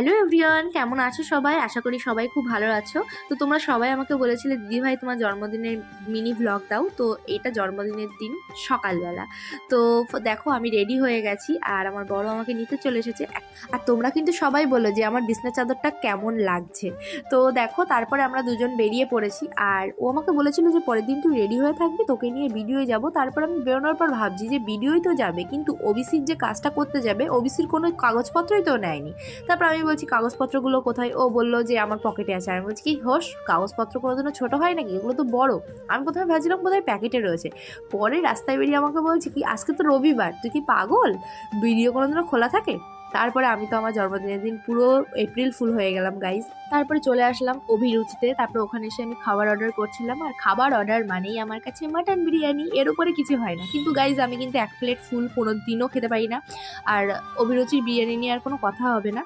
Hello everyone, কেমন আছো সবাই? আশা করি সবাই খুব ভালো আছো। তো তোমরা সবাই আমাকে বলেছিলে দিদিভাই তোমার জন্মদিনের মিনি ভ্লগ দাও। তো এটা জন্মদিনের দিন সকালবেলা। তো দেখো আমি রেডি হয়ে গেছি আর আমার বড় আমাকে নিতে চলে এসেছে। আর তোমরা কিন্তু সবাই বলো যে আমার বিছনা চাদরটা কেমন লাগছে। তো দেখো তারপরে আমরা দুজন বেরিয়ে পড়েছি আর ও আমাকে বলেছিল যে পরের দিন তুই রেডি হয়ে থাকবি, তোকে নিয়ে ভিডিওয়ে যাব। তারপর আমি বেরোনোর পর ভাবছি যে ভিডিওই তো যাবে, কিন্তু ওবিসির যে কাজটা করতে যাবে ওবিসির কোনো কাগজপত্রই তো নেয়নি। তারপর আমি বলছি কাগজপত্রগুলো কোথায়? ও বললো যে আমার পকেটে আছে। আমি বলছি কি হোস, কাগজপত্র কোনোদিনও ছোটো হয় নাকি? এগুলো তো বড়। আমি প্রথমে ভাবছিলাম বোধহয় প্যাকেটে রয়েছে। পরে রাস্তায় বেরিয়ে আমাকে বলছে কি আজকে তো রবিবার, তুই কি পাগল? ভিডিও কোনোদিনও খোলা থাকে? তারপরে আমি তো আমার জন্মদিনের দিন পুরো এপ্রিল ফুল হয়ে গেলাম গাইজ। তারপরে চলে আসলাম অভিরুচিতে। তারপরে ওখানে এসে আমি খাবার অর্ডার করছিলাম, আর খাবার অর্ডার মানেই আমার কাছে মাটন বিরিয়ানি, এর উপরে কিছু হয় না। কিন্তু গাইজ আমি কিন্তু এক প্লেট ফুল কোনো দিনও খেতে পারি না। আর অভিরুচির বিরিয়ানি নিয়ে আর কোনো কথা হবে না।